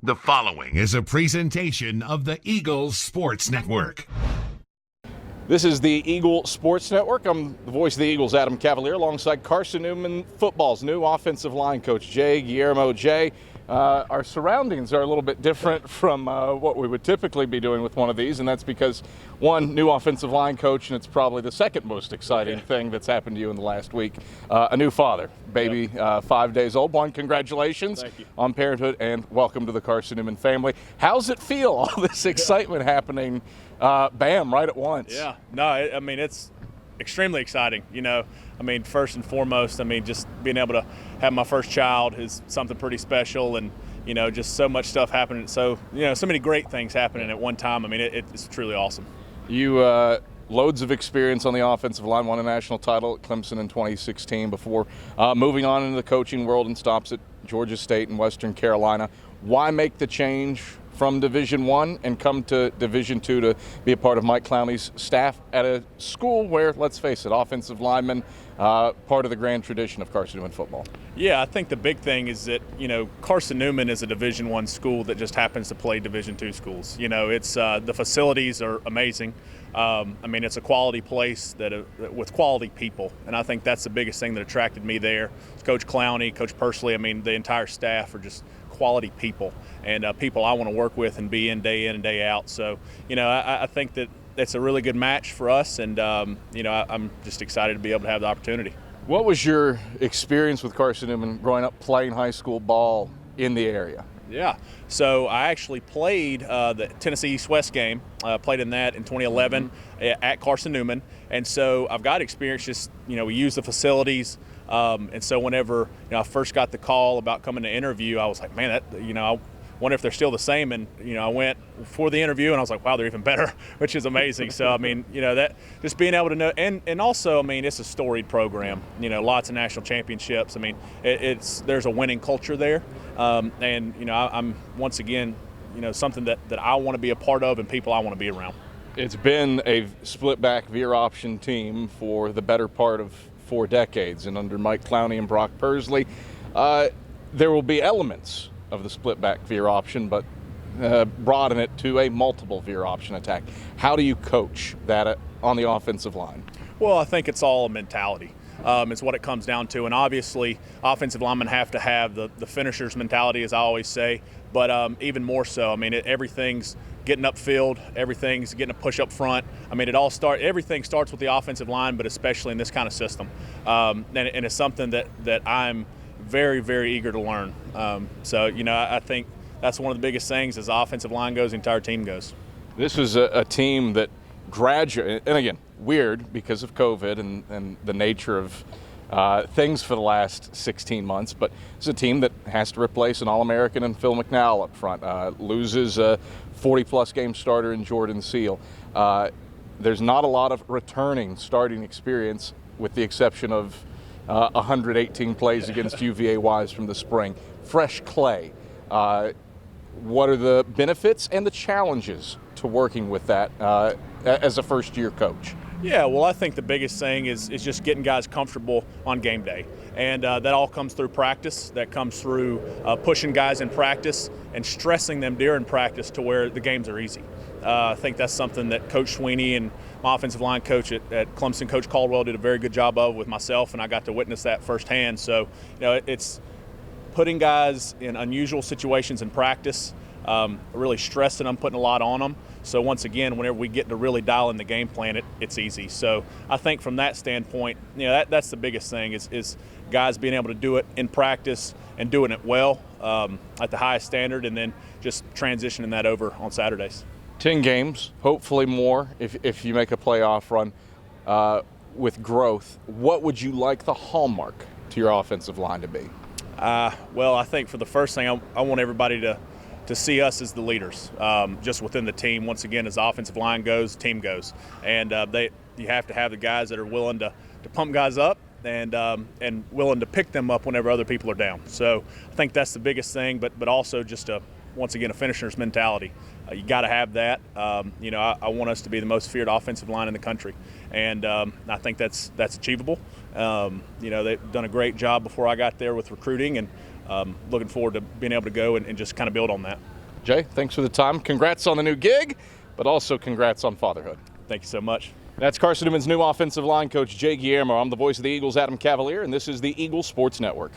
The following is a presentation of the Eagles Sports Network. This is the Eagle Sports Network. I'm the voice of the Eagles, Adam Cavalier, alongside Carson-Newman Football's new offensive line coach, Jay Guillermo. Jay, our surroundings are a little bit different from what we would typically be doing with one of these, and that's because, one, new offensive line coach, and it's probably the second most exciting thing that's happened to you in the last week, a new father, baby, 5 days old. One, congratulations on parenthood, and welcome to the Carson-Newman family. How's it feel, all this excitement happening, bam, right at once? Yeah, no, I mean, it's extremely exciting, you know. I mean, first and foremost, I mean, just being able to have my first child is something pretty special, and, you know, just so much stuff happening. So, you know, so many great things happening at one time. I mean, it's truly awesome. You, loads of experience on the offensive line, won a national title at Clemson in 2016 before moving on into the coaching world and stops at Georgia State and Western Carolina. Why make the change from Division I and come to Division II to be a part of Mike Clowney's staff at a school where, let's face it, offensive linemen, part of the grand tradition of Carson-Newman football? Yeah, I think the big thing is that, you know, Carson-Newman is a Division I school that just happens to play Division II schools. You know, it's the facilities are amazing. I mean, it's a quality place with quality people, and I think that's the biggest thing that attracted me there. Coach Clowney, Coach Pursley, I mean, the entire staff are just quality people, and people I want to work with and be in and day out. So, you know, I think that it's a really good match for us, and, you know, I'm just excited to be able to have the opportunity. What was your experience with Carson-Newman growing up playing high school ball in the area? Yeah, so I actually played the Tennessee East-West game, played in that in 2011 at Carson-Newman, and so I've got experience just, you know, we use the facilities, and so whenever, you know, I first got the call about coming to interview, I was like, man, that, you know, I wonder if they're still the same, and, you know, I went for the interview, and I was like, wow, they're even better, which is amazing. So, I mean, you know, that just being able to know, and also, I mean, it's a storied program, you know, lots of national championships. I mean, there's a winning culture there, and, you know, I'm once again, you know, something that I want to be a part of and people I want to be around. It's been a split back veer option team for the better part of 4 decades, and under Mike Clowney and Brock Pursley, there will be elements of the split back veer option, but broaden it to a multiple veer option attack. How do you coach that on the offensive line? Well, I think it's all a mentality. It's what it comes down to, and obviously offensive linemen have to have the finisher's mentality, as I always say, but even more so. I mean, everything's getting upfield, everything's getting a push up front. I mean, everything starts with the offensive line, but especially in this kind of system, and it's something that I'm very, very eager to learn. So, you know, I think that's one of the biggest things. As the offensive line goes, the entire team goes. This was a team that graduated, and again, weird because of COVID and the nature of things for the last 16 months, but it's a team that has to replace an All-American and Phil McNowell up front, loses a 40-plus game starter in Jordan Seal. There's not a lot of returning starting experience with the exception of 118 plays against UVA-wise from the spring. Fresh clay. What are the benefits and the challenges to working with that as a first-year coach? Yeah, well, I think the biggest thing is just getting guys comfortable on game day. And that all comes through practice. That comes through pushing guys in practice and stressing them during practice to where the games are easy. I think that's something that Coach Sweeney and my offensive line coach at Clemson, Coach Caldwell, did a very good job of with myself, and I got to witness that firsthand. So, you know, it's putting guys in unusual situations in practice, really stressing them, putting a lot on them. So once again, whenever we get to really dial in the game plan, it's easy. So I think from that standpoint, you know, that's the biggest thing is guys being able to do it in practice and doing it well at the highest standard, and then just transitioning that over on Saturdays. 10 games, hopefully more if you make a playoff run with growth. What would you like the hallmark to your offensive line to be? Well, I think for the first thing, I want everybody to see us as the leaders, just within the team. Once again, as the offensive line goes, the team goes. And you have to have the guys that are willing to pump guys up and willing to pick them up whenever other people are down. So I think that's the biggest thing, but also just once again, a finisher's mentality. You got to have that. You know, I want us to be the most feared offensive line in the country, and I think that's achievable. You know, they've done a great job before I got there with recruiting, and looking forward to being able to go and just kind of build on that. Jay, thanks for the time. Congrats on the new gig, but also congrats on fatherhood. Thank you so much. That's Carson-Newman's new offensive line coach, Jay Guillermo. I'm the voice of the Eagles, Adam Cavalier, and this is the Eagles Sports Network.